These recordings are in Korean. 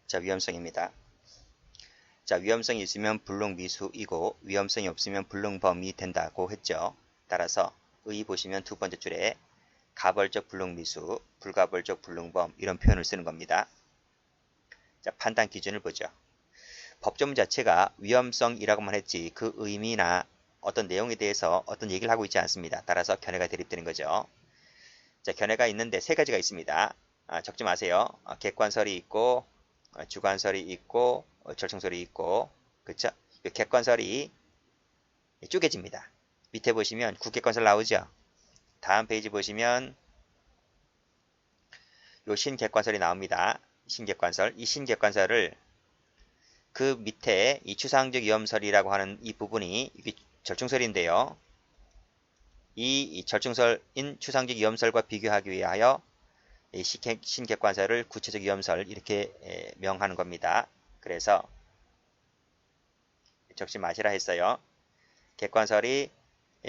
자, 위험성입니다. 자, 위험성이 있으면 불능미수이고 위험성이 없으면 불능범이 된다고 했죠. 따라서 의 보시면 두 번째 줄에 가벌적 불능미수, 불가벌적 불능범 이런 표현을 쓰는 겁니다. 자, 판단 기준을 보죠. 법조문 자체가 위험성이라고만 했지 그 의미나 어떤 내용에 대해서 어떤 얘기를 하고 있지 않습니다. 따라서 견해가 대립되는 거죠. 자, 견해가 있는데 세 가지가 있습니다. 적지 마세요. 객관설이 있고 주관설이 있고 절충설이 있고 그쵸? 객관설이 쪼개집니다. 밑에 보시면 국객관설 나오죠? 다음 페이지 보시면 요 신객관설이 나옵니다. 신객관설. 이 신객관설을 그 밑에 이 추상적 위험설이라고 하는 이 부분이 이게 절충설인데요. 이 절충설인 추상적 위험설과 비교하기 위하여 이 신객관설을 구체적 위험설 이렇게 명하는 겁니다. 그래서 적지 마시라 했어요. 객관설이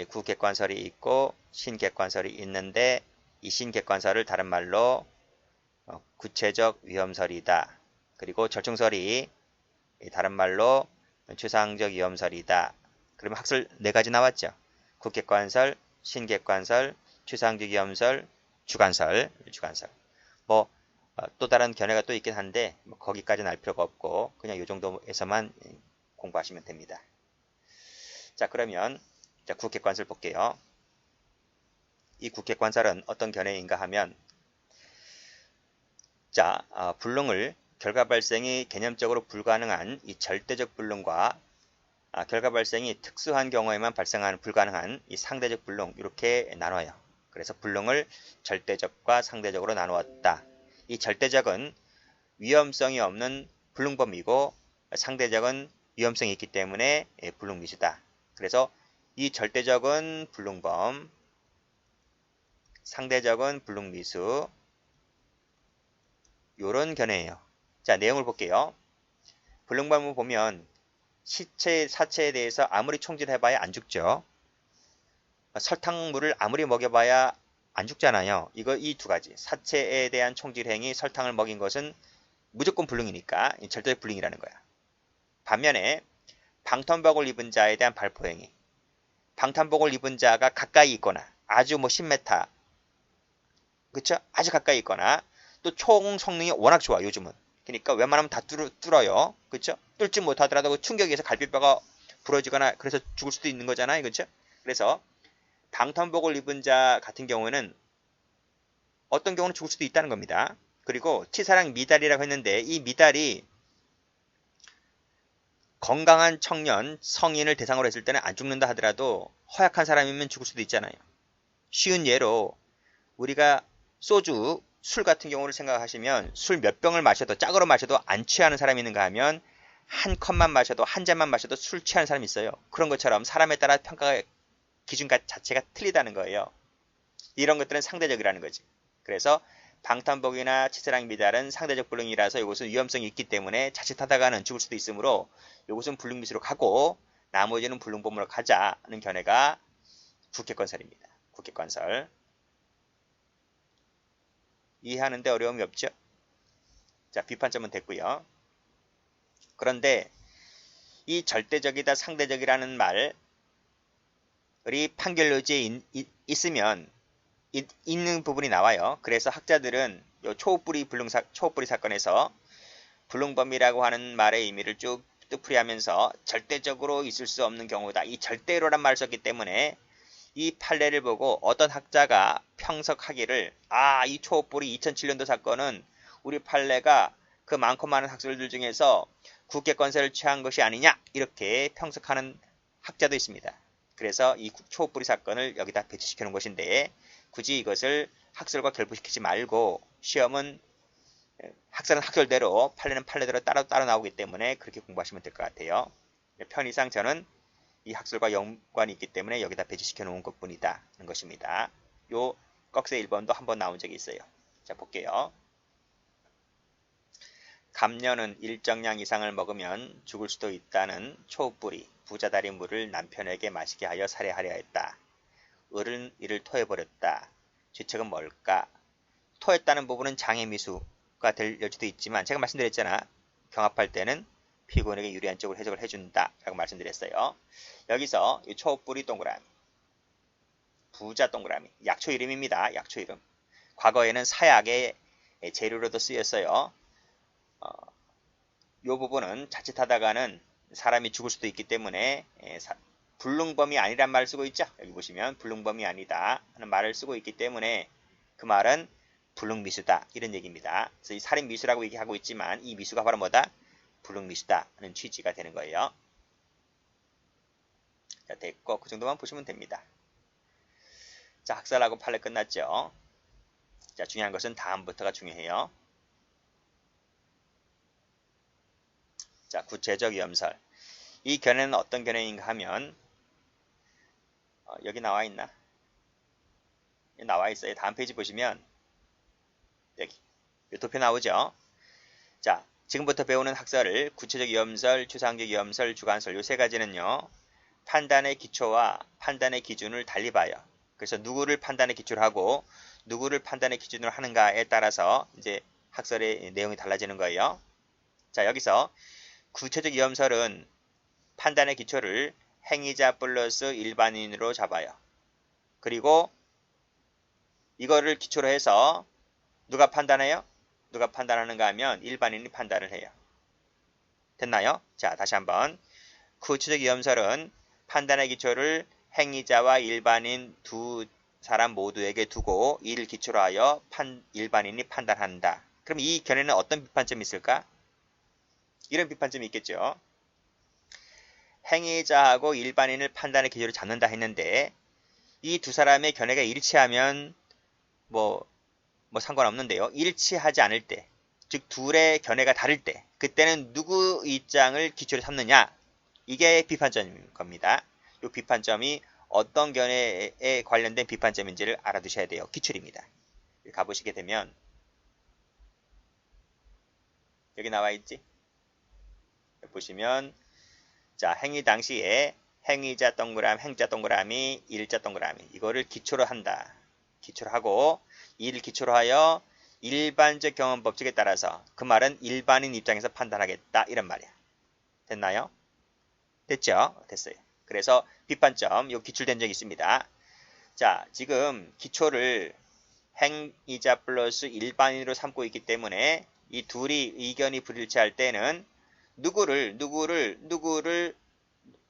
구객관설이 있고 신객관설이 있는데 이 신객관설을 다른 말로 구체적 위험설이다. 그리고 절충설이 다른 말로 추상적 위험설이다. 그러면 학설 네 가지 나왔죠. 구객관설, 신객관설, 추상적 위험설, 주관설. 뭐 또 다른 견해가 또 있긴 한데 뭐 거기까지는 알 필요가 없고 그냥 이 정도에서만 공부하시면 됩니다. 자, 그러면 자, 국객관설 볼게요. 이 국객관설은 어떤 견해인가 하면 자, 불능을 결과 발생이 개념적으로 불가능한 이 절대적 불능과 결과 발생이 특수한 경우에만 발생하는 불가능한 이 상대적 불능 이렇게 나눠요. 그래서 불능을 절대적과 상대적으로 나누었다. 이 절대적은 위험성이 없는 불능범이고 상대적은 위험성이 있기 때문에 불능미수다. 그래서 이 절대적은 불능범, 상대적은 불능미수 요런 견해예요. 자, 내용을 볼게요. 불능범을 보면 시체, 사체에 대해서 아무리 총질해봐야 안 죽죠. 설탕물을 아무리 먹여봐야 안 죽잖아요. 이 두 가지. 사체에 대한 총질행위, 설탕을 먹인 것은 무조건 불능이니까 절대적 불능이라는 거야. 반면에 방탄복을 입은 자에 대한 발포행위. 방탄복을 입은 자가 가까이 있거나 아주 뭐 10m 그쵸? 아주 가까이 있거나 또 총 성능이 워낙 좋아 요즘은. 그러니까 웬만하면 다 뚫어요. 그쵸? 뚫지 못하더라도 충격에서 갈비뼈가 부러지거나 그래서 죽을 수도 있는 거잖아요. 그쵸? 그래서 방탄복을 입은 자 같은 경우에는 어떤 경우는 죽을 수도 있다는 겁니다. 그리고 치사랑 미달이라고 했는데 이 미달이 건강한 청년, 성인을 대상으로 했을 때는 안 죽는다 하더라도 허약한 사람이면 죽을 수도 있잖아요. 쉬운 예로 우리가 소주, 술 같은 경우를 생각하시면 술 몇 병을 마셔도 짝으로 마셔도 안 취하는 사람이 있는가 하면 한 컵만 마셔도 한 잔만 마셔도 술 취하는 사람이 있어요. 그런 것처럼 사람에 따라 평가 기준 자체가 틀리다는 거예요. 이런 것들은 상대적이라는 거지. 그래서 방탄복이나 치사랑 미달은 상대적 불능이라서 이것은 위험성이 있기 때문에 자칫하다가는 죽을 수도 있으므로 이것은 불능미수로 가고 나머지는 불능범으로 가자는 견해가 국객관설입니다. 국객관설. 이해하는데 어려움이 없죠? 자, 비판점은 됐고요. 그런데 이 절대적이다 상대적이라는 말이 판결 요지에 있으면 있는 부분이 나와요. 그래서 학자들은 요 초급부리 사건에서 불능범이라고 하는 말의 의미를 쭉 뜻풀이하면서 절대적으로 있을 수 없는 경우다. 이 절대로란 말을 썼기 때문에 이 판례를 보고 어떤 학자가 평석하기를 이 초급부리 2007년도 사건은 우리 판례가 그 많고 많은 학설들 중에서 국객관설을 취한 것이 아니냐 이렇게 평석하는 학자도 있습니다. 그래서 이 초급부리 사건을 여기다 배치시켜 놓은 것인데 굳이 이것을 학설과 결부시키지 말고 시험은 학설은 학설대로 판례는 판례대로 따로 나오기 때문에 그렇게 공부하시면 될 것 같아요. 편의상 저는 이 학설과 연관이 있기 때문에 여기다 배치시켜 놓은 것 뿐이다 하는 것입니다. 요 꺽쇠 1번도 한번 나온 적이 있어요. 자, 볼게요. 감녀는 일정량 이상을 먹으면 죽을 수도 있다는 초급부리 부자다리 물을 남편에게 마시게 하여 살해하려 했다. 을은 이를 토해버렸다. 죄책은 뭘까? 토했다는 부분은 장애미수가 될 여지도 있지만 제가 말씀드렸잖아. 경합할 때는 피고인에게 유리한 쪽으로 해석을 해준다라고 말씀드렸어요. 여기서 이 초뿌리 동그라미, 부자 동그라미, 약초 이름입니다. 약초 이름. 과거에는 사약의 재료로도 쓰였어요. 이 부분은 자칫하다가는 사람이 죽을 수도 있기 때문에 불능범이 아니란 말을 쓰고 있죠. 여기 보시면 불능범이 아니다 하는 말을 쓰고 있기 때문에 그 말은 불능미수다 이런 얘기입니다. 그래서 이 살인미수라고 얘기하고 있지만 이 미수가 바로 뭐다? 불능미수다 하는 취지가 되는 거예요. 자, 됐고 그 정도만 보시면 됩니다. 자, 학살하고 판례 끝났죠. 자, 중요한 것은 다음부터가 중요해요. 자, 구체적 위험설. 이 견해는 어떤 견해인가 하면 여기 나와 있나? 여기 나와 있어요. 다음 페이지 보시면 여기 도표 나오죠. 자, 지금부터 배우는 학설을 구체적 위험설, 추상적 위험설, 주관설 요 세 가지는요. 판단의 기초와 판단의 기준을 달리 봐요. 그래서 누구를 판단의 기초로 하고 누구를 판단의 기준으로 하는가에 따라서 이제 학설의 내용이 달라지는 거예요. 자, 여기서 구체적 위험설은 판단의 기초를 행위자 플러스 일반인으로 잡아요. 그리고 이거를 기초로 해서 누가 판단해요? 누가 판단하는가 하면 일반인이 판단을 해요. 됐나요? 자, 다시 한번. 구체적 위험설은 판단의 기초를 행위자와 일반인 두 사람 모두에게 두고 이를 기초로 하여 일반인이 판단한다. 그럼 이 견해는 어떤 비판점이 있을까? 이런 비판점이 있겠죠. 행위자하고 일반인을 판단의 기초로 잡는다 했는데 이 두 사람의 견해가 일치하면 뭐 상관없는데요. 일치하지 않을 때, 즉 둘의 견해가 다를 때 그때는 누구 입장을 기초로 삼느냐? 이게 비판점인 겁니다. 이 비판점이 어떤 견해에 관련된 비판점인지를 알아두셔야 돼요. 기출입니다. 가보시게 되면 여기 나와 있지? 보시면 자, 행위 당시에 행위자 동그라미, 행자 동그라미, 일자 동그라미 이거를 기초로 한다. 기초로 하고 이를 기초로 하여 일반적 경험 법칙에 따라서 그 말은 일반인 입장에서 판단하겠다 이런 말이야. 됐나요? 됐죠? 됐어요. 그래서 비판점 요 기출된 적이 있습니다. 자, 지금 기초를 행위자 플러스 일반인으로 삼고 있기 때문에 이 둘이 의견이 불일치할 때는 누구를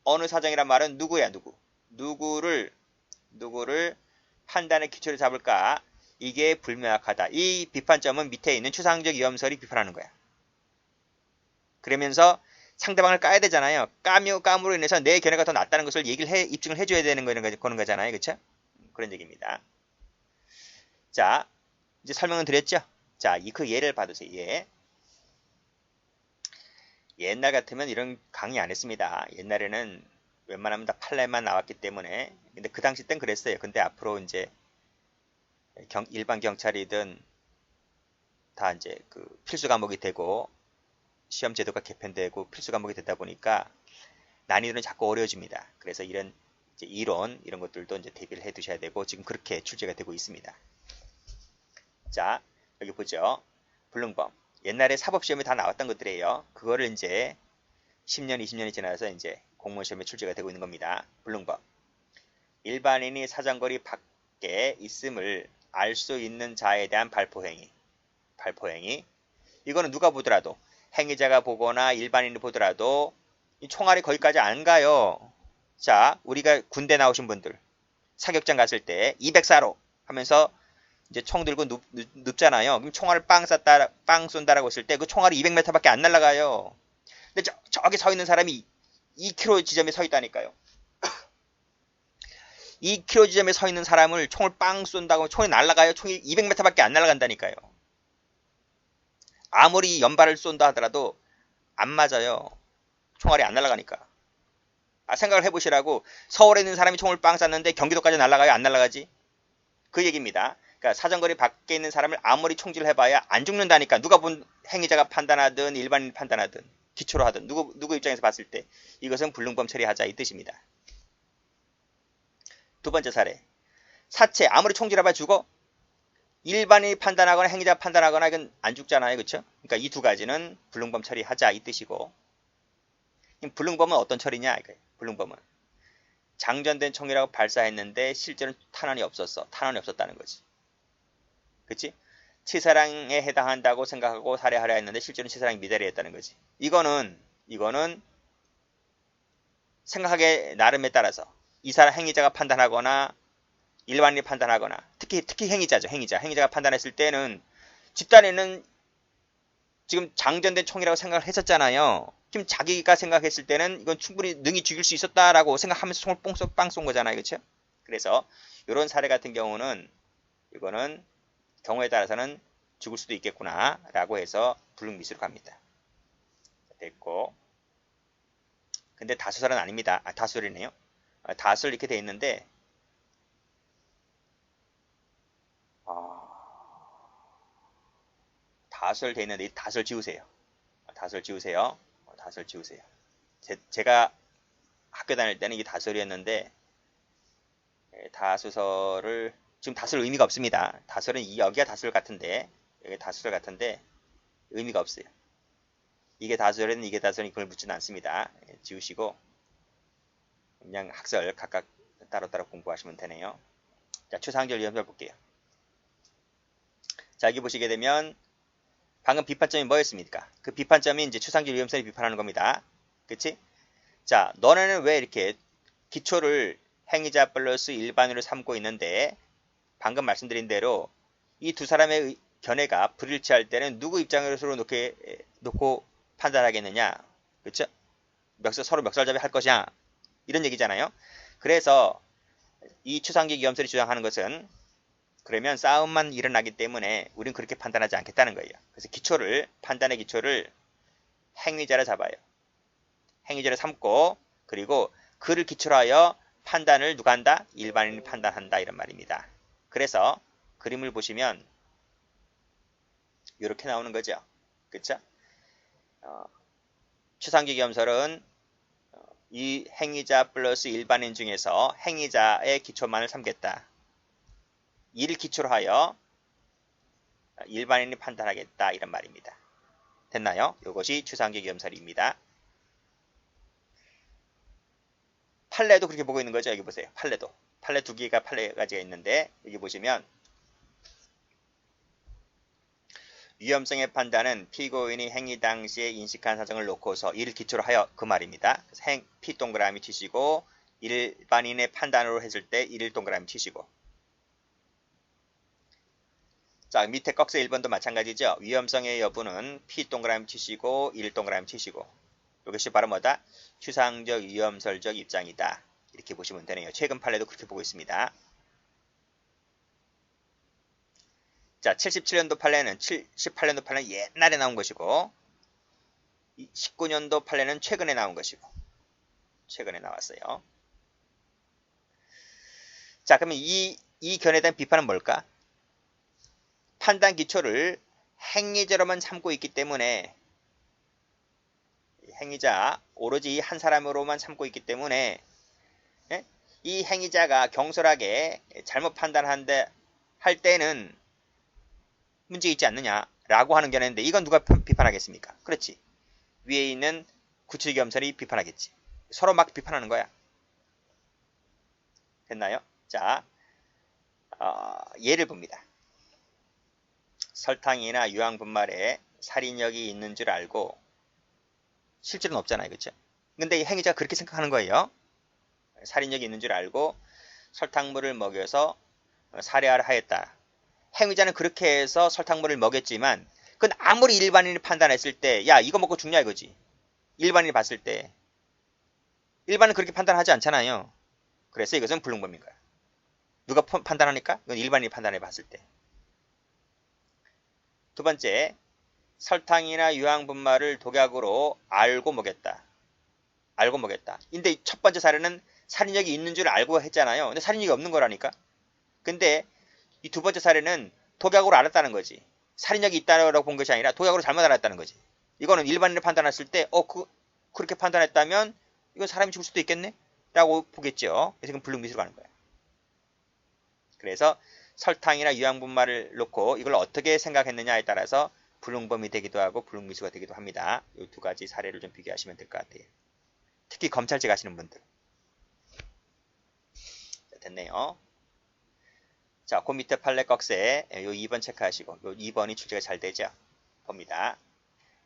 어느 사정이란 말은 누구야 누구를 판단의 기초로 잡을까? 이게 불명확하다. 이 비판점은 밑에 있는 추상적 위험설이 비판하는 거야. 그러면서 상대방을 까야 되잖아요. 까므로 인해서 내 견해가 더 낫다는 것을 입증을 해줘야 되는 거잖아요. 그렇죠? 그런 얘기입니다. 자, 이제 설명은 드렸죠? 자, 그 예를 봐두세요. 예. 옛날 같으면 이런 강의 안 했습니다. 옛날에는 웬만하면 다 판례만 나왔기 때문에. 근데 그 당시 땐 그랬어요. 근데 앞으로 이제 일반 경찰이든 다 이제 그 필수 과목이 되고 시험 제도가 개편되고 필수 과목이 되다 보니까 난이도는 자꾸 어려워집니다. 그래서 이런 이제 이론 이런 것들도 이제 대비를 해 두셔야 되고 지금 그렇게 출제가 되고 있습니다. 자, 여기 보죠. 불능범. 옛날에 사법시험에 다 나왔던 것들이에요. 그거를 이제 10년, 20년이 지나서 이제 공무원 시험에 출제가 되고 있는 겁니다. 불능범. 일반인이 사정거리 밖에 있음을 알 수 있는 자에 대한 발포행위. 이거는 누가 보더라도 행위자가 보거나 일반인이 보더라도 이 총알이 거기까지 안 가요. 자, 우리가 군대 나오신 분들 사격장 갔을 때 204로 하면서 이제 총 들고 눕잖아요. 그럼 총알을 빵 쏜다라고 했을 때 그 총알이 200m밖에 안 날아가요. 근데 저기 서 있는 사람이 2km 지점에 서 있다니까요. 2km 지점에 서 있는 사람을 총을 빵 쏜다고 총이 날아가요. 총이 200m밖에 안 날아간다니까요. 아무리 연발을 쏜다 하더라도 안 맞아요. 총알이 안 날아가니까. 생각을 해보시라고. 서울에 있는 사람이 총을 빵 쐈는데 경기도까지 날아가요? 안 날아가지? 그 얘기입니다. 그러니까 사정거리 밖에 있는 사람을 아무리 총질을 해봐야 안 죽는다니까. 누가 본 행위자가 판단하든 일반인이 판단하든 기초로 하든 누구 입장에서 봤을 때 이것은 불능범 처리하자 이 뜻입니다. 두 번째 사례. 사체 아무리 총질해봐 죽어? 일반인이 판단하거나 행위자가 판단하거나 이건 안 죽잖아요. 그렇죠? 그러니까 이 두 가지는 불능범 처리하자 이 뜻이고, 불능범은 어떤 처리냐 이거예요. 불능범은 장전된 총이라고 발사했는데 실제로 탄환이 없었어. 탄환이 없었다는 거지. 그치? 치사량에 해당한다고 생각하고 살해하려 했는데 실제로는 치사량이 미달이었다는 거지. 이거는 생각하기에 나름에 따라서 이 사람 행위자가 판단하거나 일반인이 판단하거나 특히 행위자죠. 행위자가 판단했을 때는 집단에는 지금 장전된 총이라고 생각을 했었잖아요. 지금 자기가 생각했을 때는 이건 충분히 능히 죽일 수 있었다라고 생각하면서 총을 빵 쏜 거잖아요. 그렇죠? 그래서 이런 사례 같은 경우는 이거는 경우에 따라서는 죽을 수도 있겠구나 라고 해서 불능미수로 갑니다. 됐고, 근데 다수설은 아닙니다. 다수설이네요. 다수설 이렇게 돼 있는데 다수설 돼 있는데 다수설 지우세요. 다수설 지우세요. 다수설 지우세요. 제가 학교 다닐 때는 이게 다수설이었는데 다수설을 지금 다수설 의미가 없습니다. 다수설은 여기가 다수설 같은데 여기 다수설 같은데 의미가 없어요. 이게 다수설은 이게 다수설은 이걸 묻지는 않습니다. 지우시고 그냥 학설 각각 따로따로 공부하시면 되네요. 자, 추상적 위험설 볼게요. 자, 여기 보시게 되면 방금 비판점이 뭐였습니까? 그 비판점이 이제 추상적 위험성을 비판하는 겁니다. 그치? 자, 너네는 왜 이렇게 기초를 행위자 플러스 일반으로 삼고 있는데 방금 말씀드린 대로 이 두 사람의 견해가 불일치할 때는 누구 입장으로 놓고 판단하겠느냐? 그쵸? 서로 멱살잡이 할 것이냐? 이런 얘기잖아요. 그래서 이 추상적 위험설이 주장하는 것은 그러면 싸움만 일어나기 때문에 우린 그렇게 판단하지 않겠다는 거예요. 그래서 판단의 기초를 행위자를 잡아요. 행위자를 삼고 그리고 그를 기초로 하여 판단을 누가 한다? 일반인이 판단한다 이런 말입니다. 그래서 그림을 보시면 이렇게 나오는 거죠. 그쵸? 추상적 위험설은 이 행위자 플러스 일반인 중에서 행위자의 기초만을 삼겠다. 이를 기초로 하여 일반인이 판단하겠다 이런 말입니다. 됐나요? 이것이 추상적 위험설입니다. 판례도 그렇게 보고 있는 거죠. 여기 보세요. 판례 두 개가 판례가지가 있는데 여기 보시면 위험성의 판단은 피고인이 행위 당시에 인식한 사정을 놓고서 이를 기초로 하여 그 말입니다. P 동그라미 치시고 일반인의 판단으로 했을 때 1 동그라미 치시고 자, 밑에 꺽쇠 1번도 마찬가지죠. 위험성의 여부는 P 동그라미 치시고 1 동그라미 치시고 이것이 바로 뭐다? 추상적 위험설적 입장이다. 이렇게 보시면 되네요. 최근 판례도 그렇게 보고 있습니다. 자, 77년도 판례는 78년도 판례는 옛날에 나온 것이고 19년도 판례는 최근에 나온 것이고 최근에 나왔어요. 자, 그러면 이 견해에 대한 비판은 뭘까? 판단 기초를 행위자로만 삼고 있기 때문에 행위자 오로지 한 사람으로만 삼고 있기 때문에 이 행위자가 경솔하게 잘못 판단한데 할 때는 문제 있지 않느냐라고 하는 견해인데 이건 누가 비판하겠습니까? 그렇지. 위에 있는 구치겸설이 비판하겠지. 서로 막 비판하는 거야. 됐나요? 자, 예를 봅니다. 설탕이나 유황분말에 살인력이 있는 줄 알고 실제로는 없잖아요. 그렇죠? 근데 이 행위자가 그렇게 생각하는 거예요. 살인력이 있는 줄 알고 설탕물을 먹여서 살해하려 하였다. 행위자는 그렇게 해서 설탕물을 먹였지만 그건 아무리 일반인이 판단했을 때 야 이거 먹고 죽냐 이거지. 일반인이 봤을 때 일반은 그렇게 판단하지 않잖아요. 그래서 이것은 불능범인 거야. 누가 판단하니까? 이건 일반인이 판단해 봤을 때. 두 번째, 설탕이나 유황분말을 독약으로 알고 먹였다. 알고 먹였다. 근데 첫 번째 사례는 살인력이 있는 줄 알고 했잖아요. 근데 살인력이 없는 거라니까. 근데 이 두 번째 사례는 독약으로 알았다는 거지. 살인력이 있다고 본 것이 아니라 독약으로 잘못 알았다는 거지. 이거는 일반인을 판단했을 때 그렇게 판단했다면 이건 사람이 죽을 수도 있겠네? 라고 보겠죠. 그래서 이건 불능미수로 가는 거야. 그래서 설탕이나 유황분말을 놓고 이걸 어떻게 생각했느냐에 따라서 불응범이 되기도 하고 불응미수가 되기도 합니다. 이 두 가지 사례를 좀 비교하시면 될 것 같아요. 특히 검찰직 하시는 분들. 자, 됐네요. 자, 그 밑에 판례 꺽쇠 요 2번 체크하시고 요 2번이 출제가 잘 되죠. 봅니다.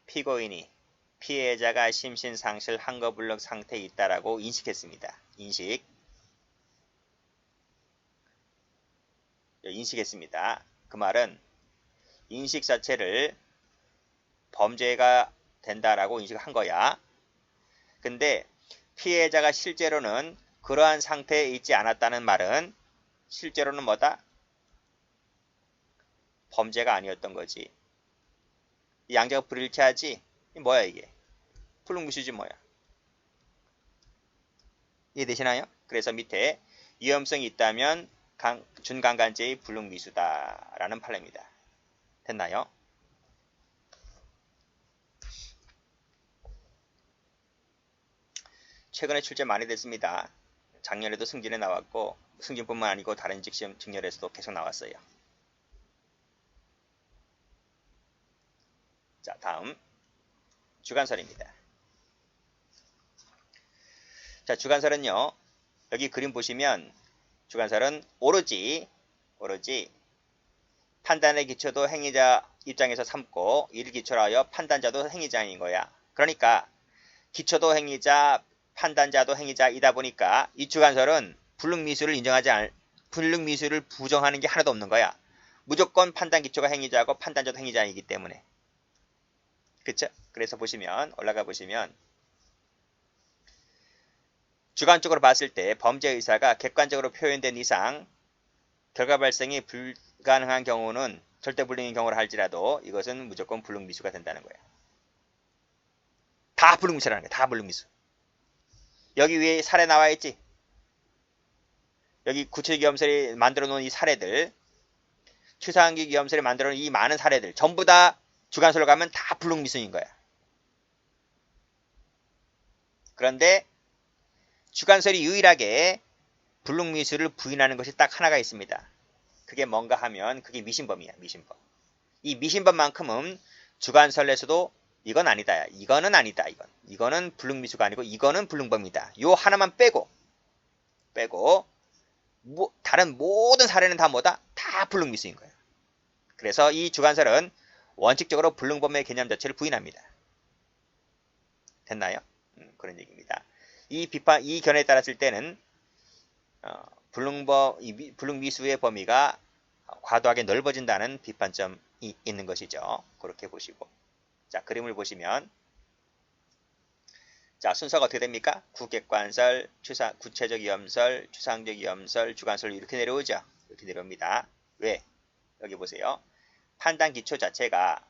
피고인이 피해자가 심신상실 한거불능 상태에 있다라고 인식했습니다. 인식했습니다. 그 말은 인식 자체를 범죄가 된다라고 인식한 거야. 근데 피해자가 실제로는 그러한 상태에 있지 않았다는 말은 실제로는 뭐다? 범죄가 아니었던 거지. 이 양자가 불일치하지? 이 뭐야 이게? 불능미수지 뭐야? 이해되시나요? 그래서 밑에 위험성이 있다면 준강간죄의 불능미수다라는 판례입니다. 됐나요? 최근에 출제 많이 됐습니다. 작년에도 승진에 나왔고 승진뿐만 아니고 다른 직시험 직렬에서도 계속 나왔어요. 자, 다음 주관설입니다. 자, 주관설은요. 여기 그림 보시면 주관설은 오로지 판단의 기초도 행위자 입장에서 삼고 이를 기초로 하여 판단자도 행위자인 거야. 그러니까 기초도 행위자, 판단자도 행위자이다 보니까 이 주관설은 불능미수를 부정하는 게 하나도 없는 거야. 무조건 판단 기초가 행위자고 판단자도 행위자이기 때문에. 그쵸? 그래서 보시면 올라가 보시면 주관적으로 봤을 때 범죄 의사가 객관적으로 표현된 이상 결과 발생이 불가능한 경우는 절대 불능인 경우를 할지라도 이것은 무조건 불능미수가 된다는 거야. 다 불능미수라는 거야. 다 불능미수. 여기 위에 사례 나와 있지? 여기 구체기염설이 만들어 놓은 이 사례들, 추상기염설이 만들어 놓은 이 많은 사례들 전부 다 주관설로 가면 다 불능미수인 거야. 그런데 주관설이 유일하게 불능미수를 부인하는 것이 딱 하나가 있습니다. 그게 뭔가 하면 그게 미신범이야. 미신범. 이 미신범만큼은 주관설에서도 이건 아니다. 이거는 아니다. 이거는 불능미수가 아니고 이거는 불능범이다. 요 하나만 빼고 다른 모든 사례는 다 뭐다? 다 불능미수인 거예요. 그래서 이 주관설은 원칙적으로 불능범의 개념 자체를 부인합니다. 됐나요? 그런 얘기입니다. 이 견해에 따랐을 때는 불능미수의 범위가 과도하게 넓어진다는 비판점이 있는 것이죠. 그렇게 보시고. 자, 그림을 보시면 자, 순서가 어떻게 됩니까? 구객관설, 구체적 위험설, 추상적 위험설, 주관설 이렇게 내려오죠. 이렇게 내려옵니다. 왜? 여기 보세요. 판단 기초 자체가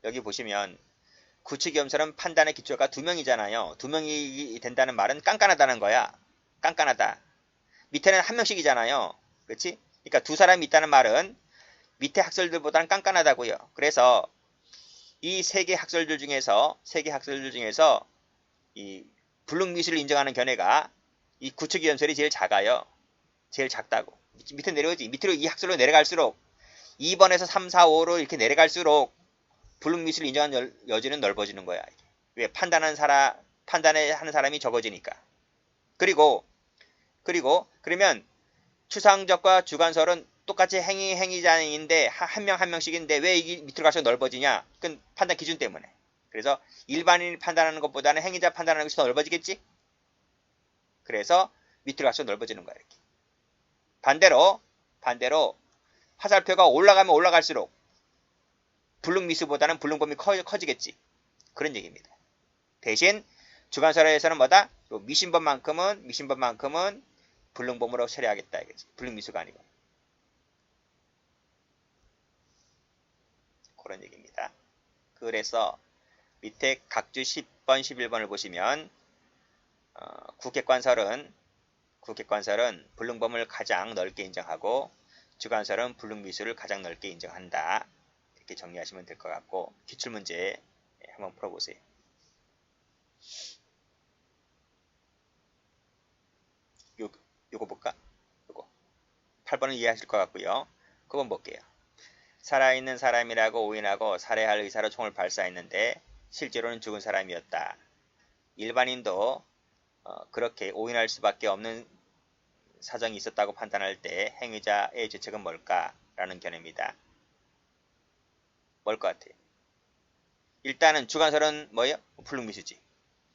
여기 보시면 구체기염설은 판단의 기초가 2명이잖아요. 2명이 된다는 말은 깐깐하다는 거야. 깐깐하다. 밑에는 1명씩이잖아요. 그렇지? 그러니까 2사람이 있다는 말은 밑에 학설들보다는 깐깐하다고요. 그래서 이 3개 학설들 중에서 이 불능미수를 인정하는 견해가 이 구체기염설이 제일 작아요. 제일 작다고. 밑에 내려오지. 밑으로 이 학설로 내려갈수록 2번에서 3, 4, 5로 이렇게 내려갈수록 불능미수를 인정하는 여지는 넓어지는 거야. 왜? 판단하는 사람이 적어지니까. 그리고 그러면 추상적과 주관설은 똑같이 행위자인데 한 명 한 명씩인데 왜 이게 밑으로 갈수록 넓어지냐? 그건 판단 기준 때문에. 그래서 일반인이 판단하는 것보다는 행위자 판단하는 것이 더 넓어지겠지? 그래서 밑으로 갈수록 넓어지는 거야. 이렇게. 반대로 화살표가 올라가면 올라갈수록 불능미수보다는 불능범이 커지겠지. 그런 얘기입니다. 대신 주관설에서는 뭐다? 미신범만큼은 불능범으로 처리하겠다. 이거지. 불능미수가 아니고. 그런 얘기입니다. 그래서 밑에 각주 10번, 11번을 보시면 구객관설은 불능범을 가장 넓게 인정하고 주관설은 불능미수를 가장 넓게 인정한다. 이렇게 정리하시면 될 것 같고 기출문제 한번 풀어보세요. 요거 볼까? 요거 8번은 이해하실 것 같고요. 9번 볼게요. 살아있는 사람이라고 오인하고 살해할 의사로 총을 발사했는데 실제로는 죽은 사람이었다. 일반인도 그렇게 오인할 수밖에 없는 사정이 있었다고 판단할 때 행위자의 죄책은 뭘까? 라는 견해입니다. 뭘 것 같아요? 일단은 주관설은 뭐예요? 불능미수지.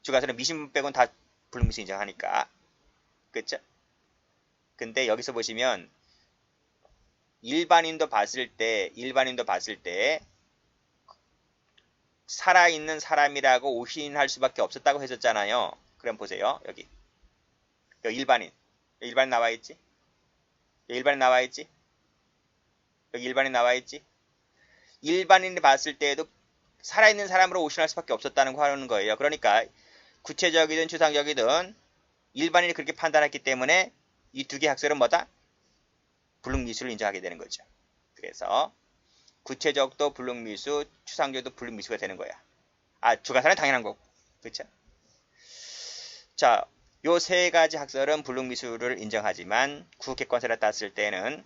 주관설은 미신분 빼곤 다 불능미수 인정하니까. 그쵸? 근데 여기서 보시면 일반인도 봤을 때 살아있는 사람이라고 오인할 수밖에 없었다고 했었잖아요. 그럼 보세요. 여기 일반인 나와있지? 일반인 나와있지? 여기 일반인 나와있지? 일반인이 봤을 때에도 살아있는 사람으로 오인할 수밖에 없었다는 거 하는 거예요. 그러니까 구체적이든 추상적이든 일반인이 그렇게 판단했기 때문에 이 두 개 학설은 뭐다? 불능미수를 인정하게 되는 거죠. 그래서 구체적도 불능미수, 추상적도 불능미수가 되는 거야. 주관사는 당연한 거고. 그렇죠? 자, 요 세 가지 학설은 불능미수를 인정하지만 구객관설에 땄을 때는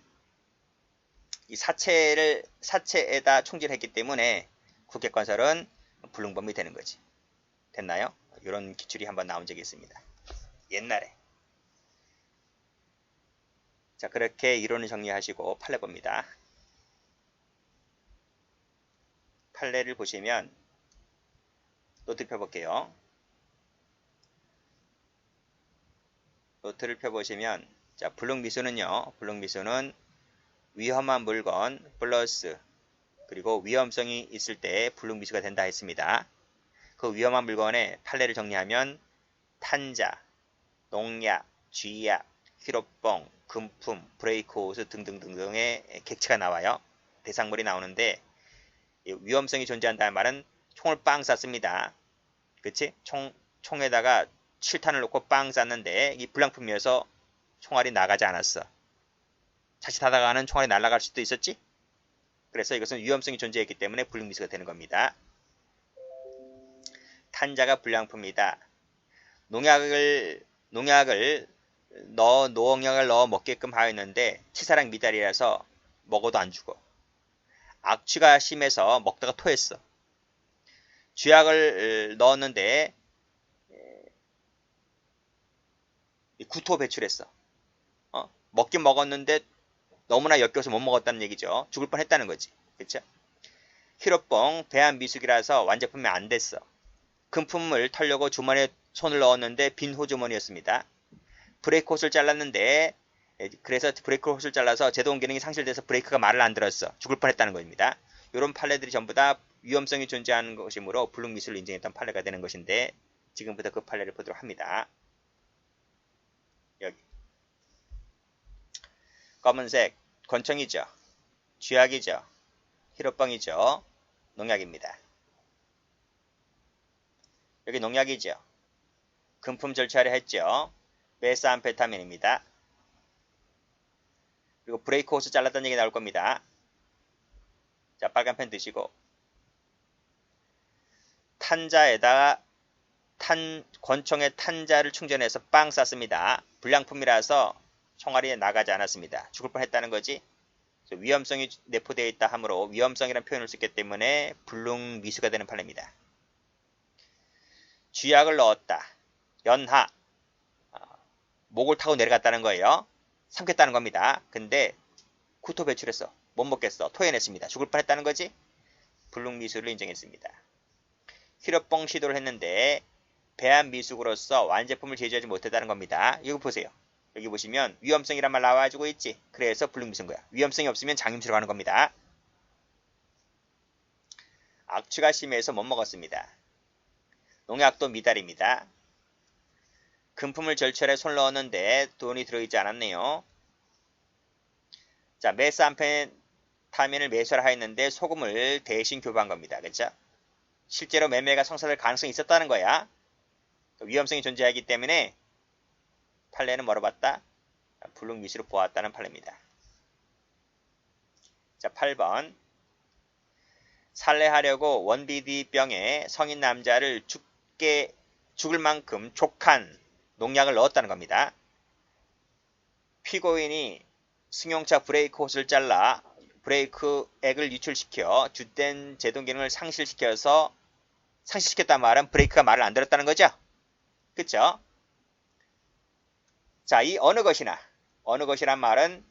이 사체에다 총질했기 때문에 구객관설은 불능범이 되는 거지. 됐나요? 이런 기출이 한번 나온 적이 있습니다. 옛날에. 자, 그렇게 이론을 정리하시고 판례 봅니다. 판례를 보시면 노트를 펴볼게요. 노트를 펴보시면 자, 불능미수는요. 불능미수는 위험한 물건 플러스 그리고 위험성이 있을 때 불능미수가 된다 했습니다. 그 위험한 물건의 판례를 정리하면 탄자, 농약, 쥐약, 히로뽕, 금품, 브레이크 호스 등등등등의 객체가 나와요. 대상물이 나오는데 위험성이 존재한다는 말은 총을 빵 쐈습니다. 그치? 총에다가 7탄을 놓고 빵 쐈는데 이 불량품이어서 총알이 나가지 않았어. 자칫하다가는 총알이 날아갈 수도 있었지? 그래서 이것은 위험성이 존재했기 때문에 불능미수가 되는 겁니다. 탄자가 불량품이다. 농약을 농약을 넣어 먹게끔 하였는데 치사랑 미달이라서 먹어도 안 죽어. 악취가 심해서 먹다가 토했어. 쥐약을 넣었는데 구토 배출했어. 먹긴 먹었는데 너무나 역겨워서 못 먹었다는 얘기죠. 죽을 뻔했다는 거지. 그렇죠? 히로뽕 배한 미숙이라서 완제품이 안 됐어. 금품을 털려고 주머니에 손을 넣었는데 빈 호주머니였습니다. 브레이크 호스를 잘랐는데 그래서 브레이크 호스를 잘라서 제동 기능이 상실돼서 브레이크가 말을 안 들었어. 죽을 뻔했다는 겁니다. 이런 판례들이 전부 다 위험성이 존재하는 것이므로 불능미수를 인정했던 판례가 되는 것인데 지금부터 그 판례를 보도록 합니다. 여기 검은색 권총이죠. 쥐약이죠. 히로뽕이죠. 농약입니다. 여기 농약이죠. 금품 절차를 했죠. 메스암페타민입니다. 그리고 브레이크 호스 잘랐다는 얘기 나올 겁니다. 자, 빨간 펜 드시고 탄자에다가 권총에 탄자를 충전해서 빵 쐈습니다. 불량품이라서 총알이 나가지 않았습니다. 죽을 뻔했다는 거지. 위험성이 내포되어 있다 하므로 위험성이라는 표현을 썼기 때문에 불능미수가 되는 판례입니다. 쥐약을 넣었다. 연하. 목을 타고 내려갔다는 거예요. 삼켰다는 겁니다. 근데 구토 배출했어. 못 먹겠어. 토해냈습니다. 죽을 뻔했다는 거지. 불능미수를 인정했습니다. 히로뽕 시도를 했는데 배한 미숙으로서 완제품을 제조하지 못했다는 겁니다. 이거 보세요. 여기 보시면 위험성이란 말 나와가지고 있지. 그래서 불능미수인 거야. 위험성이 없으면 장님수로 가는 겁니다. 악취가 심해서 못 먹었습니다. 농약도 미달입니다. 금품을 절철에 손 넣었는데 돈이 들어있지 않았네요. 자, 메스암페타민을 매수를 하였는데 소금을 대신 교부한 겁니다. 그렇죠? 실제로 매매가 성사될 가능성이 있었다는 거야. 위험성이 존재하기 때문에 판례는 뭐로 봤다? 불능미수로 보았다는 판례입니다. 자, 8번. 살해하려고 원비디병에 성인 남자를 죽을 만큼 족한 농약을 넣었다는 겁니다. 피고인이 승용차 브레이크 호스를 잘라 브레이크액을 유출시켜 주된 제동 기능을 상실시켰단 말은 브레이크가 말을 안 들었다는 거죠. 그쵸? 자, 이 어느 것이란 말은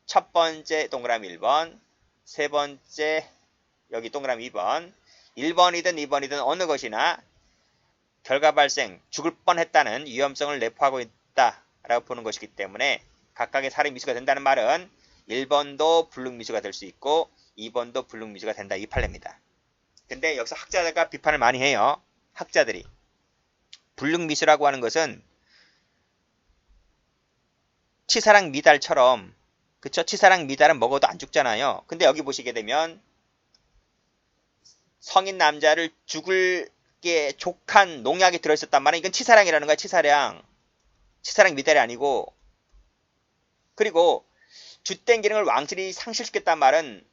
첫 번째 동그라미 1번, 세 번째 여기 동그라미 2번, 1번이든 2번이든 어느 것이나 결과 발생, 죽을 뻔했다는 위험성을 내포하고 있다라고 보는 것이기 때문에 각각의 살인 미수가 된다는 말은 1번도 불능미수가 될 수 있고 2번도 불능미수가 된다, 이 판례입니다. 근데 여기서 학자들과 비판을 많이 해요. 학자들이 불능미수라고 하는 것은 치사랑 미달처럼, 그쵸? 치사랑 미달은 먹어도 안 죽잖아요. 근데 여기 보시게 되면 성인 남자를 죽을 게 족한 농약이 들어있었단 말은 이건 치사량이라는 거야. 치사량 미달이 아니고. 그리고 주된 기능을 왕실이 상실시켰단 말은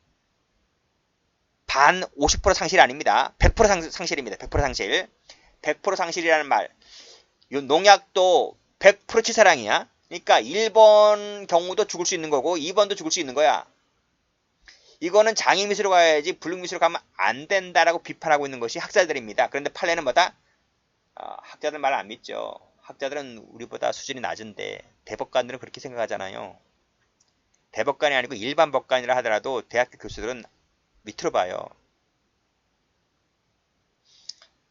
반 50% 상실이 아닙니다. 100% 상실입니다. 100% 상실. 100% 상실이라는 말. 요 농약도 100% 치사량이야. 그러니까 1번 경우도 죽을 수 있는 거고 2번도 죽을 수 있는 거야. 이거는 장애미수로 가야지 불능미수로 가면 안 된다라고 비판하고 있는 것이 학자들입니다. 그런데 판례는 뭐다? 학자들 말 안 믿죠. 학자들은 우리보다 수준이 낮은데 대법관들은 그렇게 생각하잖아요. 대법관이 아니고 일반 법관이라 하더라도 대학교 교수들은 밑으로 봐요.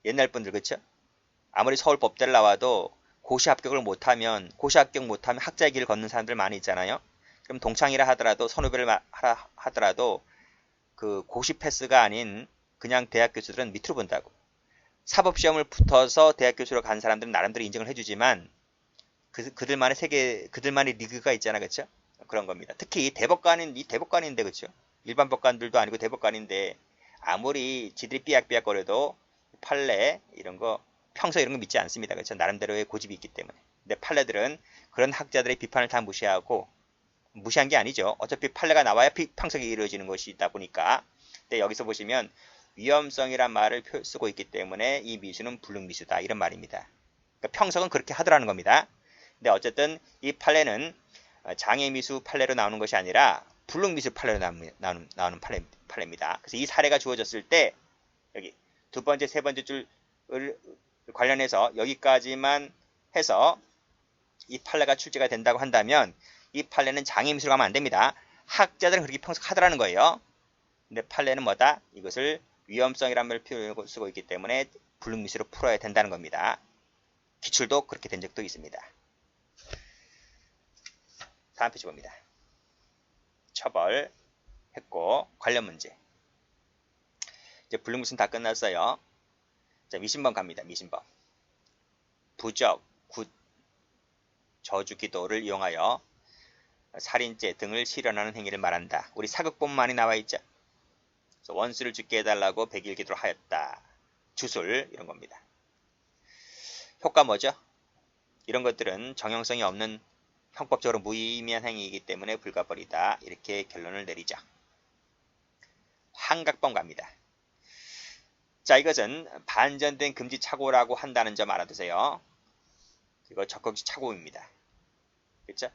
옛날 분들 그쵸? 아무리 서울 법대를 나와도 고시 합격 못하면 학자의 길을 걷는 사람들 많이 있잖아요. 그럼 동창이라 하더라도 선후배를 하더라도 그 고시 패스가 아닌 그냥 대학 교수들은 밑으로 본다고. 사법시험을 붙어서 대학 교수로 간 사람들은 나름대로 인정을 해주지만 그들만의 리그가 있잖아, 그쵸? 그런 겁니다. 특히 이 대법관인데 그쵸? 일반 법관들도 아니고 대법관인데 아무리 지들이 삐약삐약거려도 판례 이런 거 평소 이런 거 믿지 않습니다. 그렇죠? 나름대로의 고집이 있기 때문에. 근데 판례들은 그런 학자들의 비판을 다 무시하고, 무시한 게 아니죠. 어차피 판례가 나와야 평석이 이루어지는 것이다 보니까. 근데 여기서 보시면 위험성이란 말을 쓰고 있기 때문에 이 미수는 불능미수다, 이런 말입니다. 그러니까 평석은 그렇게 하더라는 겁니다. 근데 어쨌든 이 판례는 장애미수 판례로 나오는 것이 아니라 불능미수 판례로 나오는 판례입니다. 그래서 이 사례가 주어졌을 때 여기 두 번째, 세 번째 줄을 관련해서 여기까지만 해서 이 판례가 출제가 된다고 한다면 이 판례는 장애미수로 가면 안 됩니다. 학자들은 그렇게 평석하더라는 거예요. 근데 판례는 뭐다? 이것을 위험성이라는 말 표현을 쓰고 있기 때문에 불능미수로 풀어야 된다는 겁니다. 기출도 그렇게 된 적도 있습니다. 다음 페이지 봅니다. 처벌했고 관련 문제. 이제 불능미수는 다 끝났어요. 자, 미신범 갑니다. 미신범. 부적, 굿, 저주 기도를 이용하여 살인죄 등을 실현하는 행위를 말한다. 우리 사극본 많이 나와 있죠. 그래서 원수를 죽게 해달라고 백일 기도를 하였다. 주술 이런 겁니다. 효과 뭐죠? 이런 것들은 정형성이 없는 형법적으로 무의미한 행위이기 때문에 불가벌이다. 이렇게 결론을 내리죠. 환각범 갑니다. 자, 이것은 반전된 금지착오라고 한다는 점 알아두세요. 이거 적극지 착오입니다. 그렇죠?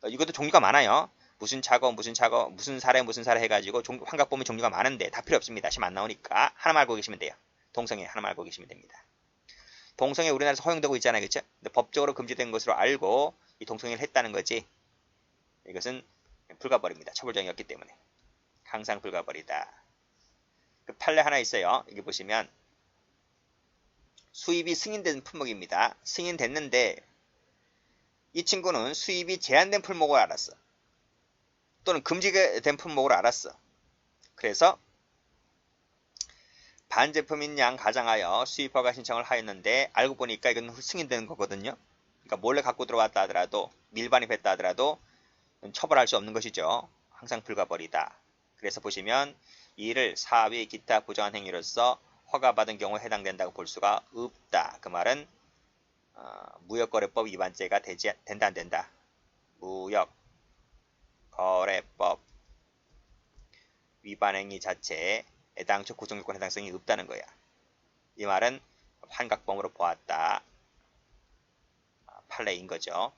이것도 종류가 많아요. 무슨 착오, 무슨 사례 해가지고 환각범의 종류가 많은데 다 필요 없습니다. 시험 안 나오니까 하나만 알고 계시면 돼요. 동성애 하나만 알고 계시면 됩니다. 동성애 우리나라에서 허용되고 있잖아요. 그렇죠? 근데 법적으로 금지된 것으로 알고 이 동성애를 했다는 거지. 이것은 불가벌입니다. 처벌정이었기 때문에. 항상 불가벌이다. 그 판례 하나 있어요. 여기 보시면 수입이 승인된 품목입니다. 승인됐는데 이 친구는 수입이 제한된 품목을 알았어. 또는 금지된 품목을 알았어. 그래서 반제품인 양 가장하여 수입허가 신청을 하였는데 알고 보니까 이건 승인되는 거거든요. 그러니까 몰래 갖고 들어왔다 하더라도 밀반입했다 하더라도 처벌할 수 없는 것이죠. 항상 불가벌이다. 그래서 보시면 이를 사위 기타 부정한 행위로서 허가받은 경우에 해당된다고 볼 수가 없다. 그 말은 무역거래법 위반죄가 된다 안 된다. 무역거래법 위반 행위 자체에 애당초 구성요건 해당성이 없다는 거야. 이 말은 환각범으로 보았다. 판례인 거죠.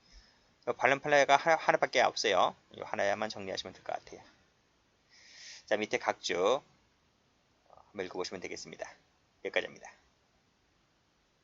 관련 판례가 하나밖에 없어요. 이 하나야만 정리하시면 될 것 같아요. 자, 밑에 각주 한번 읽어보시면 되겠습니다. 여기까지입니다.